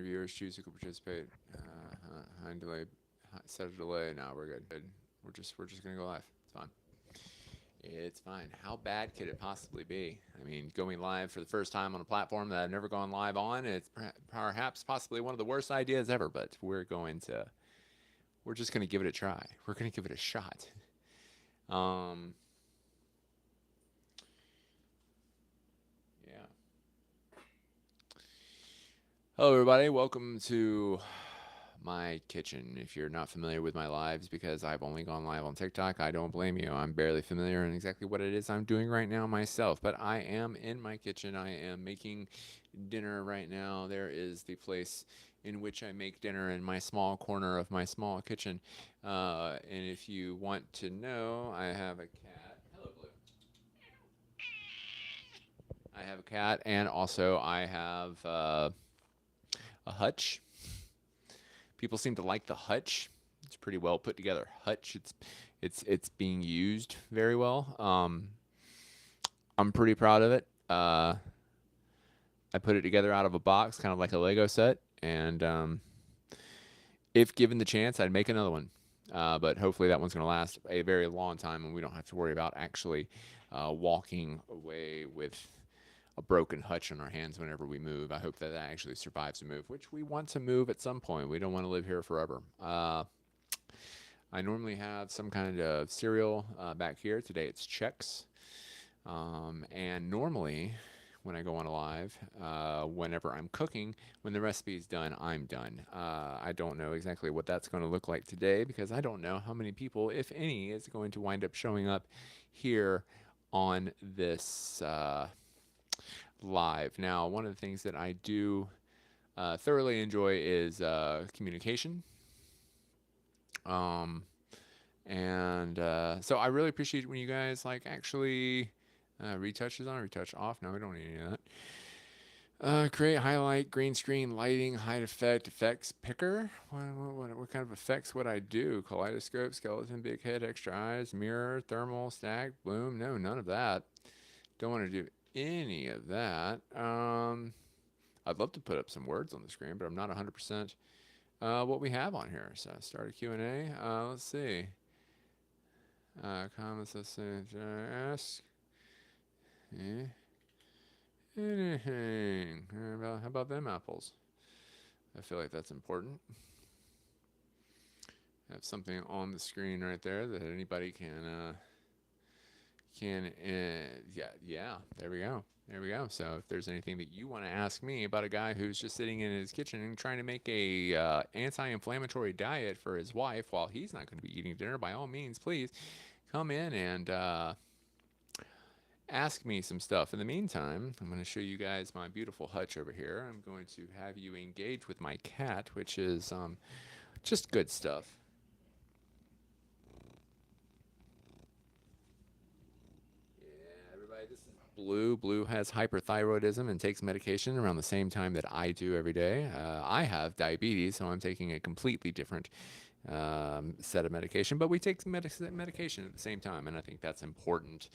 viewers choose who can participate. High delay, set a delay. No, we're good. We're just gonna go live. It's fine. It's fine. How bad could it possibly be? I mean, going live for the first time on a platform that I've never gone live on, it's perhaps possibly one of the worst ideas ever. But we're just gonna give it a try. We're gonna give it a shot. Um, yeah. Hello, everybody. Welcome to my kitchen. If you're not familiar with my lives because I've only gone live on TikTok, I don't blame you. I'm barely familiar in exactly what it is I'm doing right now myself, but I am in my kitchen. I am making dinner right now. There is the place in which I make dinner in my small corner of my small kitchen. And if you want to know, I have a cat. Hello, Blue. I have a cat, and also I have a hutch. People seem to like the hutch. It's a pretty well put together hutch. It's being used very well. I'm pretty proud of it. I put it together out of a box, kind of like a Lego set, and if given the chance, I'd make another one. But hopefully that one's going to last a very long time, and we don't have to worry about actually walking away with a broken hutch on our hands whenever we move. I hope that that actually survives a move, which we want to move at some point. We don't want to live here forever. I normally have some kind of cereal back here. Today it's Chex. And normally, when I go on a live, whenever I'm cooking, when the recipe is done, I'm done. I don't know exactly what that's going to look like today because I don't know how many people, if any, is going to wind up showing up here on this live. Now, one of the things that I do thoroughly enjoy is communication. Um, and so I really appreciate when you guys like actually retouches on, retouch off. No, we don't need any of that. Create, highlight, green screen, lighting, hide effect, effects picker. What kind of effects would I do? Kaleidoscope, skeleton, big head, extra eyes, mirror, thermal, stack, bloom. No, none of that. Don't want to do any of that. I'd love to put up some words on the screen, but I'm not 100% what we have on here. So start a Q&A. Let's see. Comments, let's see. Ask anything. How about them apples? I feel like that's important. Have something on the screen right there that anybody yeah, there we go. There we go. So if there's anything that you want to ask me about a guy who's just sitting in his kitchen and trying to make a anti-inflammatory diet for his wife while he's not going to be eating dinner, by all means, please come in and ask me some stuff. In the meantime, I'm going to show you guys my beautiful hutch over here. I'm going to have you engage with my cat, which is just good stuff. Everybody, this is Blue. Blue has hyperthyroidism and takes medication around the same time that I do every day. I have diabetes, so I'm taking a completely different set of medication, but we take medication at the same time, and I think that's important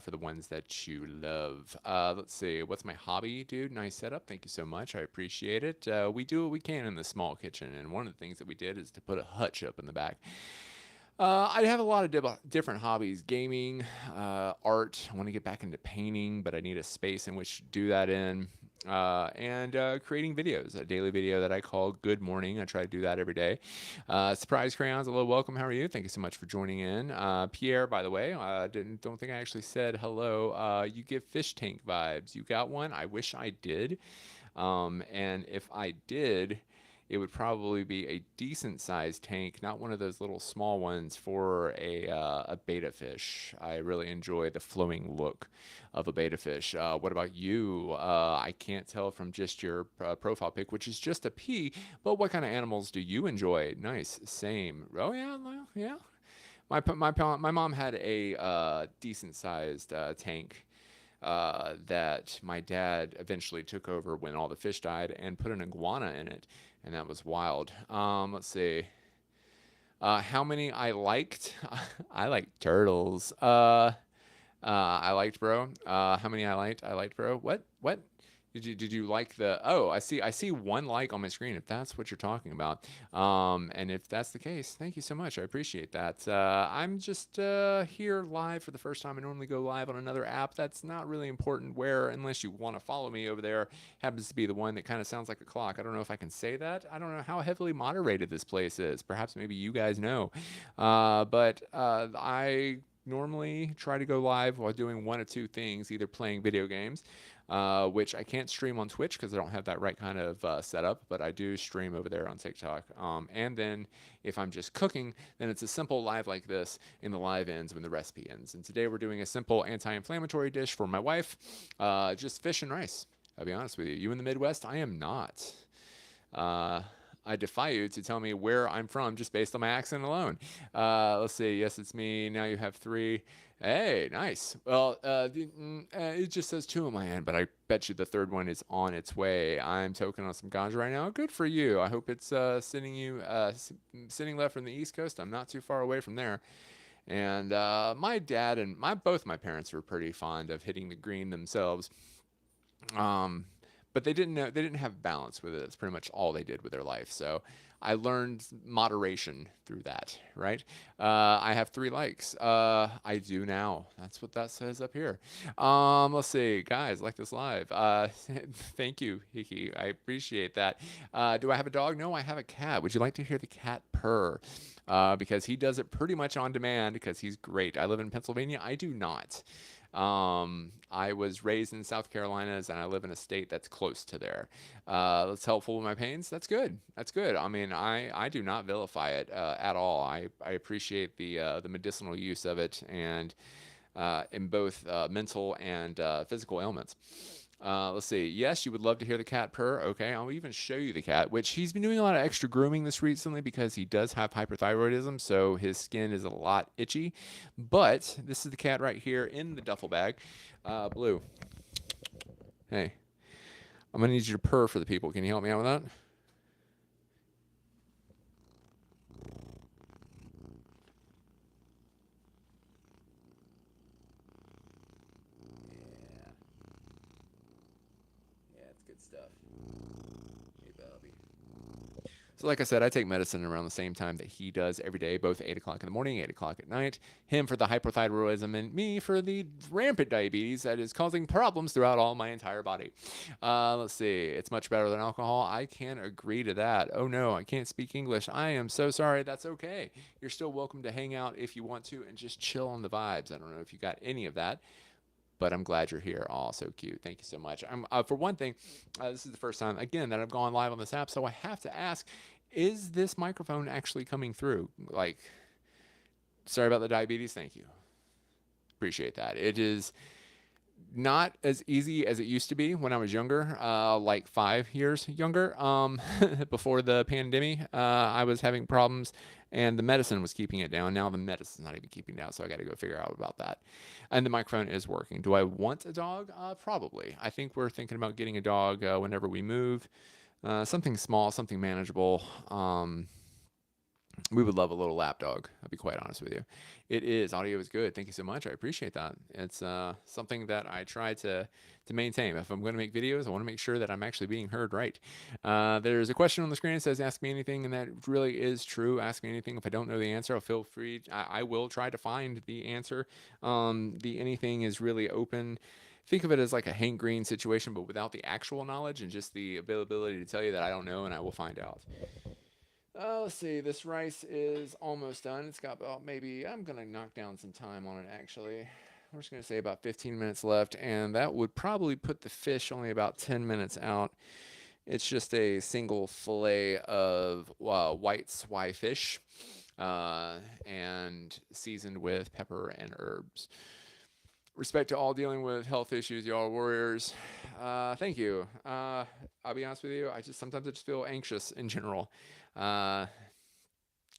for the ones that you love. Let's see, what's my hobby, dude? Nice setup. Thank you so much. I appreciate it. We do what we can in the small kitchen, and one of the things that we did is to put a hutch up in the back. I have a lot of different hobbies: gaming, art. I want to get back into painting, but I need a space in which to do that in. And creating videos, a daily video that I call Good Morning. I try to do that every day. Surprise Crayons, hello, welcome. How are you? Thank you so much for joining in. Pierre, by the way, don't think I actually said hello. You give fish tank vibes. You got one? I wish I did. And if I did, it would probably be a decent sized tank, not one of those little small ones for a betta fish. I really enjoy the flowing look of a betta fish. What about you? I can't tell from just your profile pic, which is just a P, but what kind of animals do you enjoy? Nice, same. Oh yeah, yeah. My mom had a decent sized tank that my dad eventually took over when all the fish died and put an iguana in it, and that was wild. Let's see. How many I liked? I liked turtles. I liked, bro. How many I liked? I liked, bro. What? Did you like the? Oh, I see one like on my screen. If that's what you're talking about, and if that's the case, thank you so much. I appreciate that. I'm just here live for the first time. I normally go live on another app. That's not really important. Where unless you want to follow me over there, happens to be the one that kind of sounds like a clock. I don't know if I can say that. I don't know how heavily moderated this place is. Perhaps maybe you guys know, but I normally try to go live while doing one of two things, either playing video games, which I can't stream on Twitch because I don't have that right kind of setup, but I do stream over there on TikTok. And then if I'm just cooking, then it's a simple live like this, and the live ends when the recipe ends. And today we're doing a simple anti-inflammatory dish for my wife, just fish and rice. I'll be honest with you. You in the Midwest? I am not. Uh, I defy you to tell me where I'm from just based on my accent alone. Let's see. Yes, it's me. Now you have three. Hey, nice. Well, it just says two on my end, but I bet you the third one is on its way. I'm toking on some ganja right now. Good for you. I hope it's sitting left from the East Coast. I'm not too far away from there. And my dad and both my parents were pretty fond of hitting the green themselves. Um, but they didn't have balance with it. It's pretty much all they did with their life. So I learned moderation through that, right? I have three likes. I do now. That's what that says up here. Let's see, guys, like this live. Thank you, Hiki. I appreciate that. Do I have a dog? No, I have a cat. Would you like to hear the cat purr? Because he does it pretty much on demand because he's great. I live in Pennsylvania. I do not. I was raised in South Carolinas and I live in a state that's close to there. That's helpful with my pains. That's good. That's good. I mean, I do not vilify it at all. I appreciate the medicinal use of it and in both mental and physical ailments. Let's see. Yes, you would love to hear the cat purr. Okay, I'll even show you the cat, which he's been doing a lot of extra grooming this recently because he does have hyperthyroidism, so his skin is a lot itchy. But this is the cat right here in the duffel bag. Blue. Hey, I'm gonna need you to purr for the people. Can you help me out with that? Yeah, yeah, it's good stuff. Hey, Bobby. So, like I said, I take medicine around the same time that he does every day, both 8 o'clock in the morning, 8 o'clock at night. Him for the hypothyroidism, and me for the rampant diabetes that is causing problems throughout all my entire body. Let's see. It's much better than alcohol. I can agree to that. Oh no, I can't speak English. I am so sorry. That's okay. You're still welcome to hang out if you want to and just chill on the vibes. I don't know if you got any of that, but I'm glad you're here. Oh, so cute. Thank you so much. For one thing, this is the first time again that I've gone live on this app, so I have to ask: is this microphone actually coming through? Like, sorry about the diabetes. Thank you. Appreciate that. It is not as easy as it used to be when I was younger, like 5 years younger. Before the pandemic, I was having problems, and the medicine was keeping it down. Now the medicine's not even keeping it down, so I got to go figure out about that. And the microphone is working. Do I want a dog? Probably. I think we're thinking about getting a dog whenever we move. Something small, something manageable. We would love a little lap dog. I'll be quite honest with you. It is. Audio is good. Thank you so much. I appreciate that. It's something that I try to maintain. If I'm going to make videos, I want to make sure that I'm actually being heard right. There's a question on the screen that says, ask me anything, and that really is true. Ask me anything. If I don't know the answer, I'll feel free. I will try to find the answer. The anything is really open. Think of it as like a Hank Green situation, but without the actual knowledge and just the availability to tell you that I don't know and I will find out. Let's see. This rice is almost done. It's got about maybe, I'm going to knock down some time on it actually. We're just going to say about 15 minutes left, and that would probably put the fish only about 10 minutes out. It's just a single fillet of white swai fish and seasoned with pepper and herbs. Respect to all dealing with health issues, y'all warriors. Thank you. I'll be honest with you. Sometimes I just feel anxious in general, uh,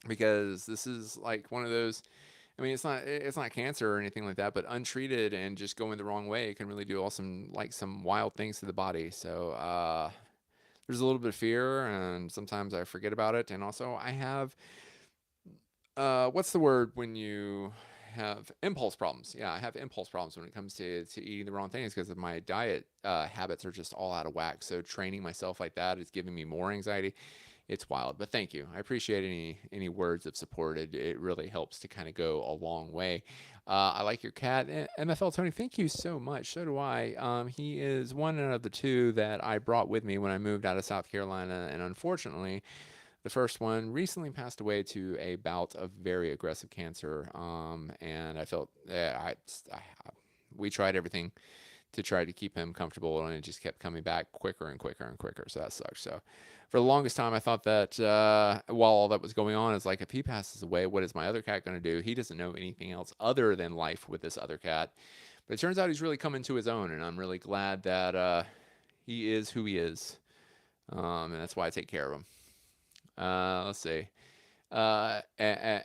because this is like one of those. I mean, it's not cancer or anything like that, but untreated and just going the wrong way can really do some wild things to the body. So there's a little bit of fear, and sometimes I forget about it. And also, I have what's the word when you have impulse problems. Yeah, I have impulse problems when it comes to eating the wrong things because of my diet habits are just all out of whack. So training myself like that is giving me more anxiety. It's wild. But thank you. I appreciate any words of support. It really helps to kind of go a long way. I like your cat, MFL Tony. Thank you so much. So do I. He is one of the two that I brought with me when I moved out of South Carolina, and unfortunately, the first one recently passed away to a bout of very aggressive cancer. And I felt we tried everything to try to keep him comfortable, and it just kept coming back quicker and quicker and quicker. So that sucks. So for the longest time, I thought that while all that was going on, is like, if he passes away, what is my other cat going to do? He doesn't know anything else other than life with this other cat. But it turns out he's really coming to his own, and I'm really glad that he is who he is. And that's why I take care of him. Let's see. Uh, uh,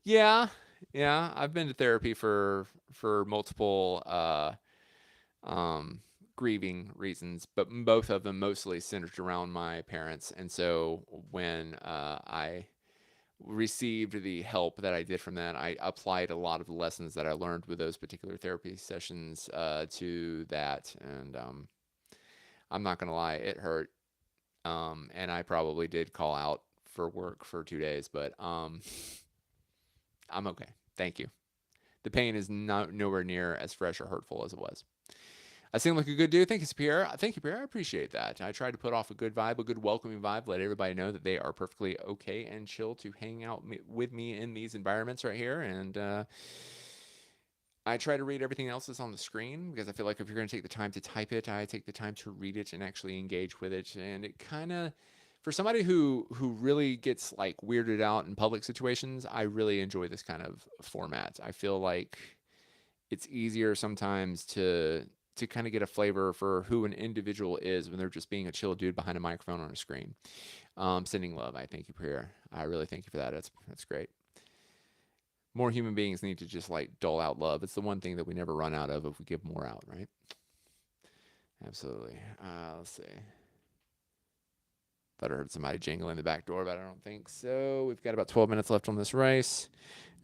yeah, yeah. I've been to therapy for multiple um, grieving reasons, but both of them mostly centered around my parents. And so when I received the help that I did from that, I applied a lot of the lessons that I learned with those particular therapy sessions to that. And I'm not gonna lie, it hurt. And I probably did call out for work for 2 days, but I'm okay. Thank you. The pain is not nowhere near as fresh or hurtful as it was. I seem like a good dude. Thank you, Pierre. Thank you, Pierre. I appreciate that. I try to put off a good vibe, a good welcoming vibe, let everybody know that they are perfectly okay and chill to hang out with me in these environments right here. And I try to read everything else that's on the screen because I feel like if you're going to take the time to type it, I take the time to read it and actually engage with it. And it kind of, for somebody who really gets like weirded out in public situations, I really enjoy this kind of format. I feel like it's easier sometimes to kind of get a flavor for who an individual is when they're just being a chill dude behind a microphone on a screen. Sending love. I thank you, Prayer. I really thank you for that. That's great. More human beings need to just like dole out love. It's the one thing that we never run out of if we give more out, right? Absolutely. Let's see. Thought I heard somebody jingling the back door, but I don't think so. We've got about 12 minutes left on this rice.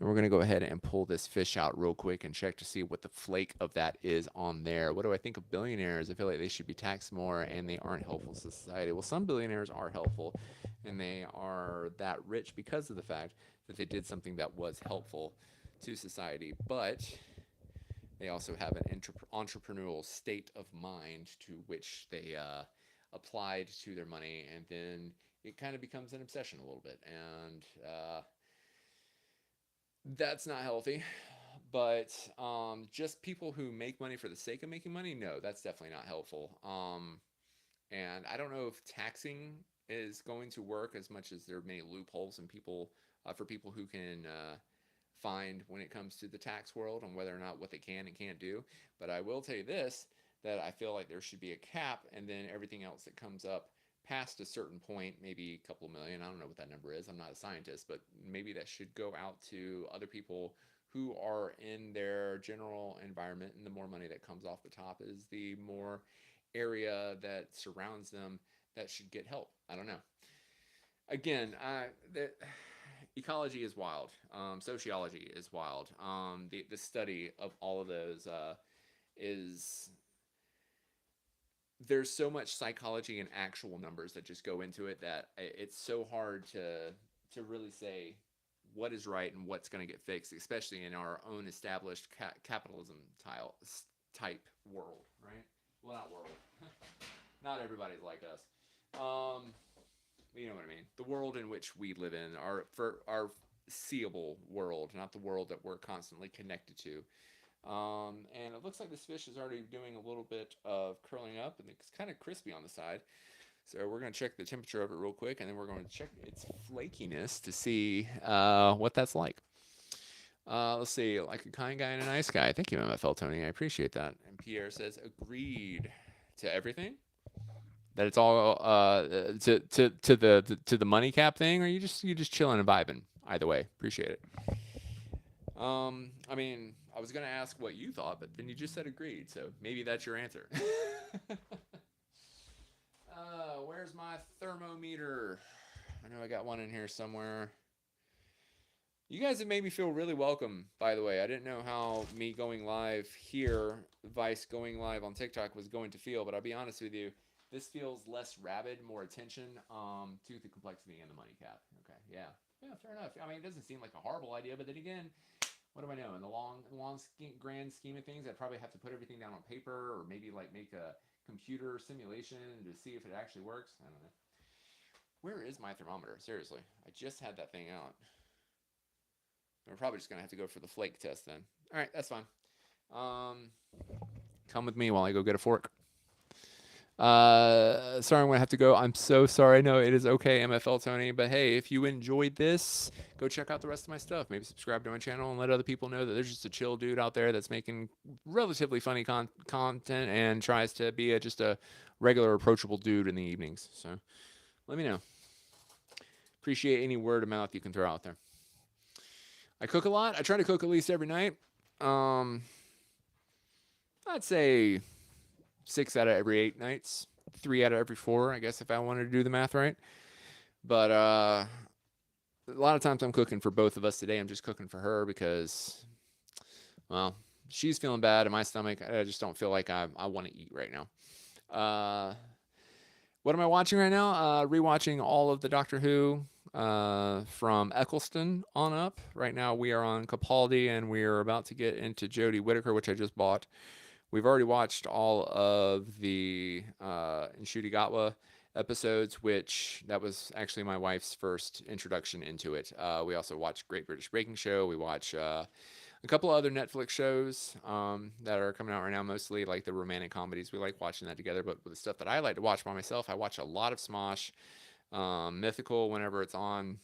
And we're going to go ahead and pull this fish out real quick and check to see what the flake of that is on there. What do I think of billionaires? I feel like they should be taxed more and they aren't helpful to society. Well, some billionaires are helpful and they are that rich because of the fact that they did something that was helpful to society. But they also have an entrepreneurial state of mind to which they applied to their money, and then it kind of becomes an obsession a little bit. And that's not healthy. But just people who make money for the sake of making money, no, that's definitely not helpful. And I don't know if taxing is going to work as much as there are many loopholes and people for people who can find when it comes to the tax world and whether or not what they can and can't do. But I will tell you this, that I feel like there should be a cap, and then everything else that comes up past a certain point, maybe a couple million, I don't know what that number is, I'm not a scientist, but maybe that should go out to other people who are in their general environment, and the more money that comes off the top is the more area that surrounds them that should get help. I don't know. Again, ecology is wild. Sociology is wild. The study of all of those is there's so much psychology and actual numbers that just go into it that it's so hard to really say what is right and what's going to get fixed, especially in our own established capitalism type world, right? Well, not world. Not everybody's like us. You know what I mean. The world in which we live in, our seeable world, not the world that we're constantly connected to. And it looks like this fish is already doing a little bit of curling up, and it's kind of crispy on the side. So we're going to check the temperature of it real quick, and then we're going to check its flakiness to see what that's like. Let's see, like a kind guy and a nice guy. Thank you, MFL Tony. I appreciate that. And Pierre says, agreed to everything. That it's all to the money cap thing, or you just chilling and vibing. Either way, appreciate it. I mean, I was gonna ask what you thought, but then you just said agreed, so maybe that's your answer. Where's my thermometer? I know I got one in here somewhere. You guys have made me feel really welcome, by the way. I didn't know how me going live here, Vice going live on TikTok was going to feel, but I'll be honest with you, this feels less rabid, more attention to the complexity and the money cap. Okay, yeah. Yeah, fair enough. I mean, it doesn't seem like a horrible idea, but then again, what do I know? In the grand scheme of things, I'd probably have to put everything down on paper or maybe like make a computer simulation to see if it actually works. I don't know. Where is my thermometer? Seriously, I just had that thing out. We're probably just gonna have to go for the flake test then. All right, that's fine. Um, Come with me while I go get a fork. Sorry, I'm gonna have to go. I'm so sorry. No, it is okay, MFL Tony. But hey, if you enjoyed this, go check out the rest of my stuff. Maybe subscribe to my channel and let other people know that there's just a chill dude out there that's making relatively funny content and tries to be just a regular, approachable dude in the evenings. So let me know. Appreciate any word of mouth you can throw out there. I cook a lot. I try to cook at least every night. I'd say 6 out of every 8 nights, 3 out of every 4, I guess, if I wanted to do the math right. But a lot of times I'm cooking for both of us. Today I'm just cooking for her because, well, she's feeling bad in my stomach. I just don't feel like I want to eat right now. What am I watching right now? Rewatching all of the Doctor Who from Eccleston on up. Right now we are on Capaldi and we are about to get into Jodie Whittaker, which I just bought. We've already watched all of the Gatwa episodes, which that was actually my wife's first introduction into it. We also watched Great British Baking Show. We watch a couple of other Netflix shows that are coming out right now, mostly like the romantic comedies. We like watching that together, but with the stuff that I like to watch by myself, I watch a lot of Smosh, Mythical whenever it's on.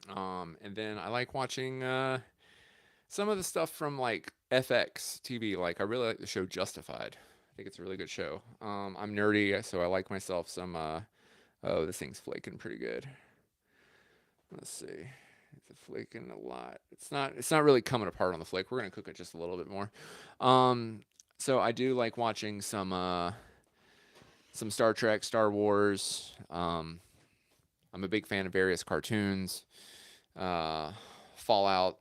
And then I like watching some of the stuff from like FX TV. Like I really like the show Justified. I think it's a really good show. I'm nerdy, so I like myself some. Oh, this thing's flaking pretty good. Let's see. It's flaking a lot. It's not. It's not really coming apart on the flake. We're gonna cook it just a little bit more. So I do like watching some Star Trek, Star Wars. I'm a big fan of various cartoons. Fallout,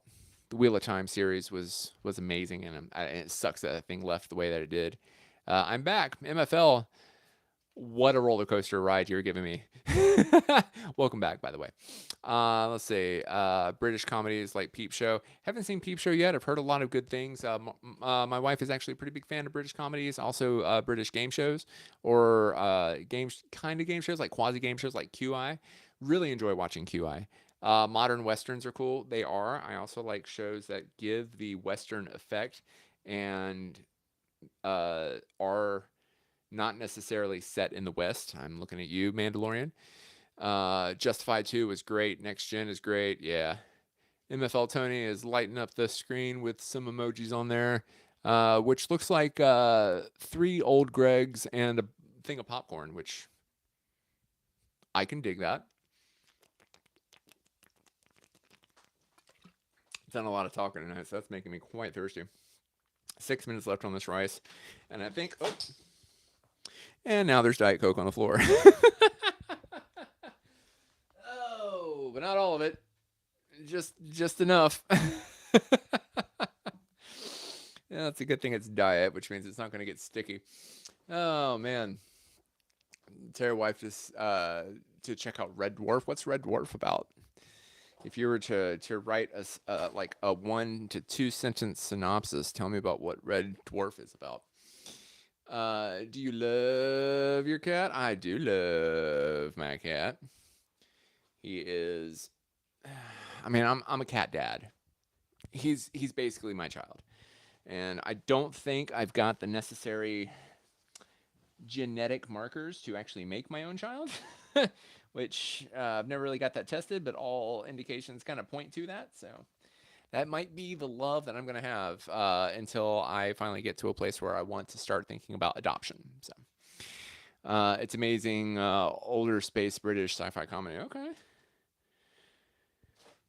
the Wheel of Time series was amazing, and it sucks that thing left the way that it did. I'm back, MFL. What a roller coaster ride you're giving me. Welcome back, by the way. Let's see. British comedies like Peep Show. Haven't seen Peep Show yet. I've heard a lot of good things. My wife is actually a pretty big fan of British comedies, also British game shows or game shows like quasi game shows like QI. Really enjoy watching QI. Modern westerns are cool. They are. I also like shows that give the western effect and are not necessarily set in the West. I'm looking at you, Mandalorian. Justified 2 is great. Next Gen is great. Yeah. MFL Tony is lighting up the screen with some emojis on there, which looks like 3 old Gregs and a thing of popcorn, which I can dig that. Done a lot of talking tonight, so that's making me quite thirsty. 6 minutes left on this rice, and I think, oh, and now there's Diet Coke on the floor. Oh, but not all of it. Just enough. Yeah, that's a good thing it's diet, which means it's not going to get sticky. Oh, man. Tara wife just to check out Red Dwarf. What's Red Dwarf about? If you were to write like a 1 to 2 sentence synopsis, tell me about what Red Dwarf is about. Do you love your cat? I do love my cat. He is. I mean, I'm a cat dad. He's basically my child, and I don't think I've got the necessary genetic markers to actually make my own child. Which I've never really got that tested, but all indications kind of point to that. So that might be the love that I'm going to have until I finally get to a place where I want to start thinking about adoption. So it's amazing. Older space British sci-fi comedy. Okay.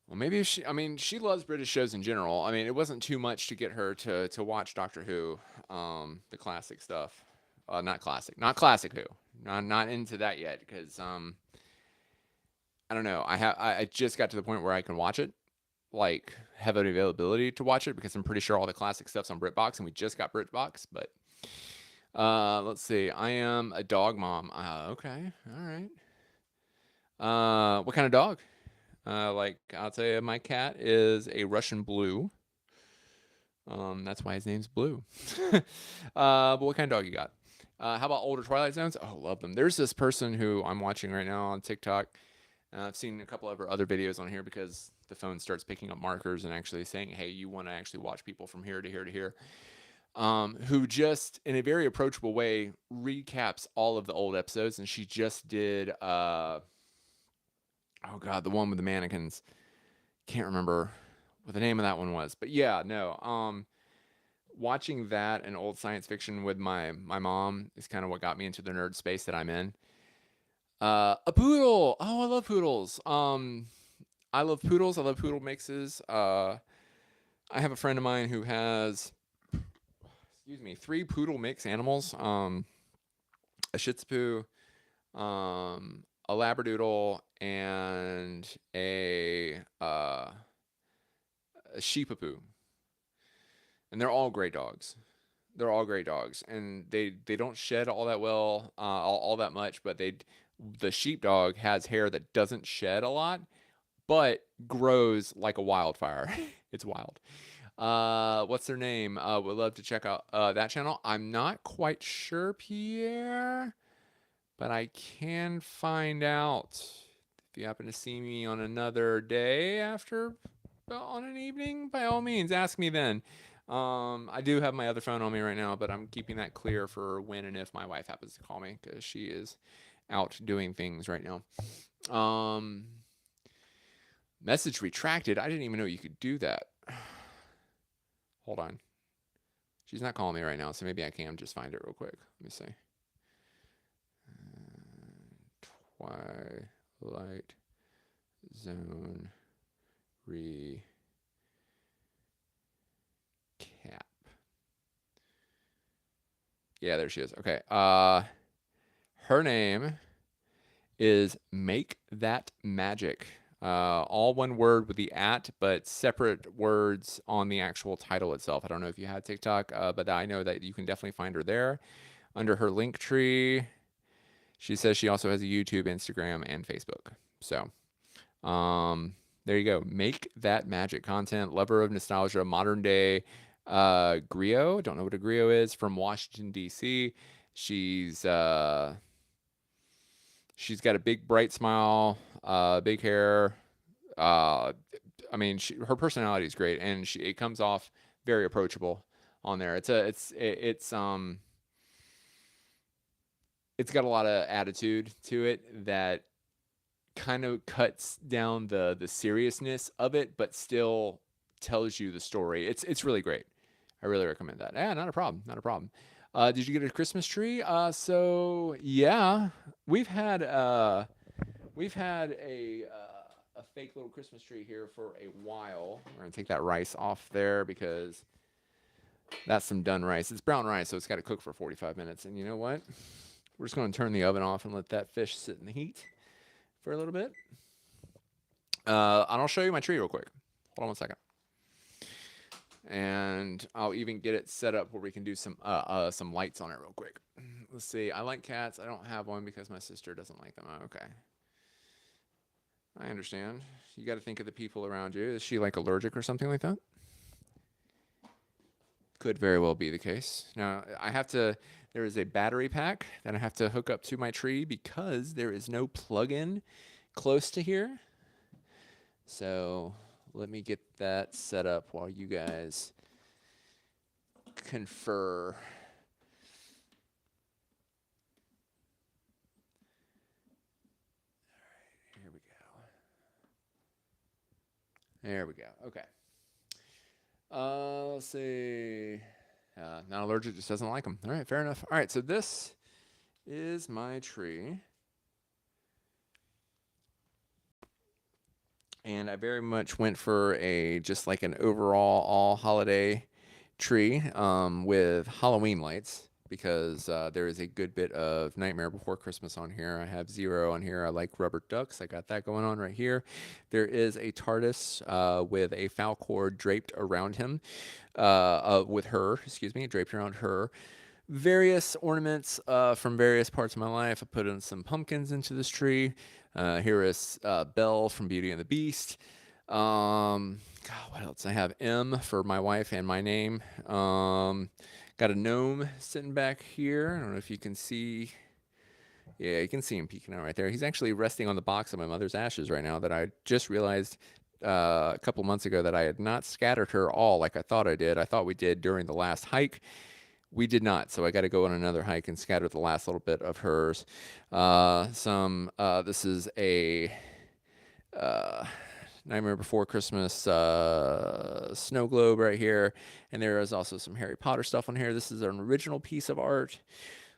Well, maybe she loves British shows in general. I mean, it wasn't too much to get her to watch Doctor Who, the classic stuff. Not classic Who. Not into that yet because I don't know. I just got to the point where I can watch it, like have an availability to watch it because I'm pretty sure all the classic stuff's on BritBox, and we just got BritBox. But let's see. I am a dog mom. Okay, all right. What kind of dog? Like I'll tell you, my cat is a Russian Blue. That's why his name's Blue. But what kind of dog you got? How about older Twilight Zones? Oh, love them. There's this person who I'm watching right now on TikTok. I've seen a couple of her other videos on here because the phone starts picking up markers and actually saying, hey, you want to actually watch people from here to here to here. Who just, in a very approachable way, recaps all of the old episodes. And she just did, oh God, the one with the mannequins. Can't remember what the name of that one was. But yeah, no. Watching that and old science fiction with my mom is kind of what got me into the nerd space that I'm in. A poodle. Oh, I love poodles. I love poodles. I love poodle mixes. I have a friend of mine who has, excuse me, 3 poodle mix animals. A Shih Tzu, a Labradoodle, and a Sheepapoo. And they're all great dogs. They're all great dogs, and they don't shed all that well, all that much. But the sheepdog has hair that doesn't shed a lot, but grows like a wildfire. It's wild. What's their name? Would love to check out that channel. I'm not quite sure, Pierre, but I can find out if you happen to see me on another day after on an evening. By all means, ask me then. I do have my other phone on me right now, but I'm keeping that clear for when and if my wife happens to call me because she is out doing things right now. Message retracted. I didn't even know you could do that. Hold on. She's not calling me right now, so maybe I can just find it real quick. Let me see. Twilight Zone recap. Yeah, there she is. Okay. Her name is Make That Magic. All one word with the at, but separate words on the actual title itself. I don't know if you had TikTok, but I know that you can definitely find her there under her link tree. She says she also has a YouTube, Instagram, and Facebook. So, there you go. Make That Magic content. Lover of nostalgia, modern day griot. Don't know what a griot is. From Washington D.C. She's got a big bright smile, big hair. I mean, her personality is great, and it comes off very approachable on there. It's got a lot of attitude to it that kind of cuts down the seriousness of it, but still tells you the story. It's really great. I really recommend that. Yeah, not a problem. Not a problem. Did you get a Christmas tree? So yeah, we've had a fake little Christmas tree here for a while. We're gonna take that rice off there because that's some done rice. It's brown rice, so it's got to cook for 45 minutes. And you know what? We're just going to turn the oven off and let that fish sit in the heat for a little bit. And I'll show you my tree real quick. Hold on one second. And I'll even get it set up where we can do some lights on it real quick. Let's see. I like cats. I don't have one because my sister doesn't like them. Oh, okay. I understand. You got to think of the people around you. Is she like allergic or something like that? Could very well be the case. Now, there is a battery pack that I have to hook up to my tree because there is no plug-in close to here. So let me get that set up while you guys confer. All right, here we go. There we go. Okay. Let's see. Not allergic, just doesn't like them. All right, fair enough. All right, so this is my tree. And I very much went for just like an overall all holiday tree with Halloween lights. because there is a good bit of Nightmare Before Christmas on here. I have Zero on here. I like Rubber Ducks. I got that going on right here. There is a TARDIS with a foul cord draped around him, with her, excuse me, draped around her. Various ornaments from various parts of my life. I put in some pumpkins into this tree. Here is Belle from Beauty and the Beast. God, what else? I have M for my wife and my name. Got a gnome sitting back here. I don't know if you can see. Yeah, you can see him peeking out right there. He's actually resting on the box of my mother's ashes right now that I just realized a couple months ago that I had not scattered her all like I thought I did. I thought we did during the last hike. We did not, so I got to go on another hike and scatter the last little bit of hers. This is a Nightmare Before Christmas snow globe right here, and there is also some Harry Potter stuff on here. This is an original piece of art.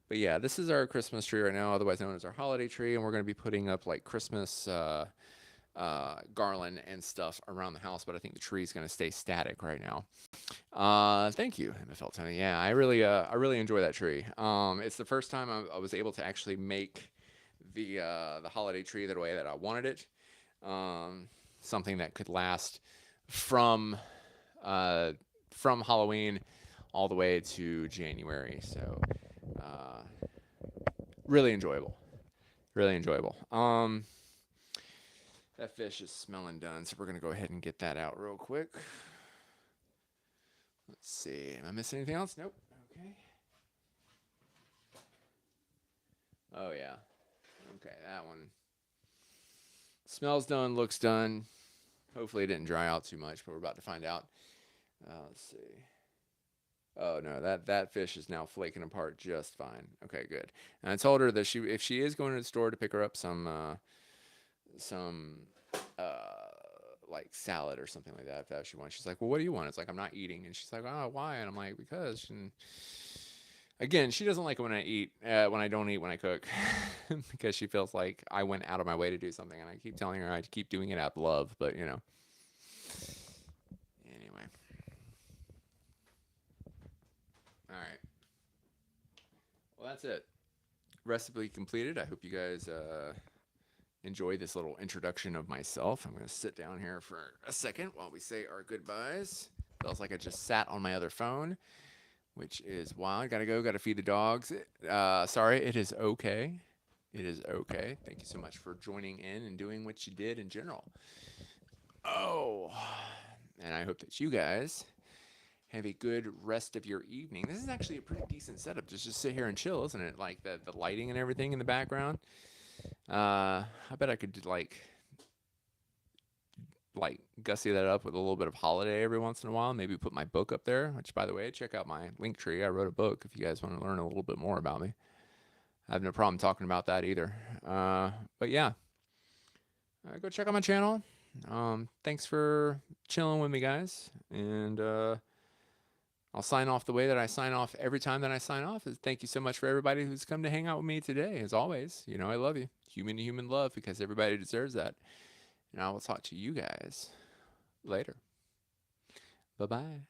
But yeah, this is our Christmas tree right now, otherwise known as our holiday tree, and we're going to be putting up like Christmas garland and stuff around the house, but I think the tree is going to stay static right now. Thank you, MFL Tony. Yeah, I really enjoy that tree. It's the first time I was able to actually make the holiday tree the way that I wanted it. Something that could last from Halloween all the way to January. So really enjoyable. Really enjoyable. That fish is smelling done, so we're gonna go ahead and get that out real quick. Let's see. Am I missing anything else? Nope. Okay. Oh yeah. Okay, that one smells done, looks done. Hopefully it didn't dry out too much, but we're about to find out. Let's see. Oh no, that fish is now flaking apart just fine. Okay, good. And I told her that if she is going to the store to pick her up some like salad or something like that, if that she wants. She's like, well, what do you want? It's like, I'm not eating. And she's like, oh, why? And I'm like, because. And again, she doesn't like it when I eat, when I don't eat when I cook, because she feels like I went out of my way to do something. And I keep telling her I keep doing it out of love, but you know. Anyway. All right. Well, that's it. Recipe completed. I hope you guys enjoy this little introduction of myself. I'm going to sit down here for a second while we say our goodbyes. Feels like I just sat on my other phone, which is wild. Gotta go, gotta feed the dogs. Sorry, it is okay. It is okay. Thank you so much for joining in and doing what you did in general. Oh, and I hope that you guys have a good rest of your evening. This is actually a pretty decent setup. Just sit here and chill, isn't it? Like the lighting and everything in the background. I bet I could like gussy that up with a little bit of holiday every once in a while. Maybe put my book up there, which by the way, check out my link tree. I wrote a book if you guys want to learn a little bit more about me. I have no problem talking about that either. But yeah, go check out my channel. Thanks for chilling with me, guys. And I'll sign off the way that I sign off every time that I sign off. Is thank you so much for everybody who's come to hang out with me today. As always, you know I love you. Human to human love, because everybody deserves that. And I will talk to you guys later. Bye-bye.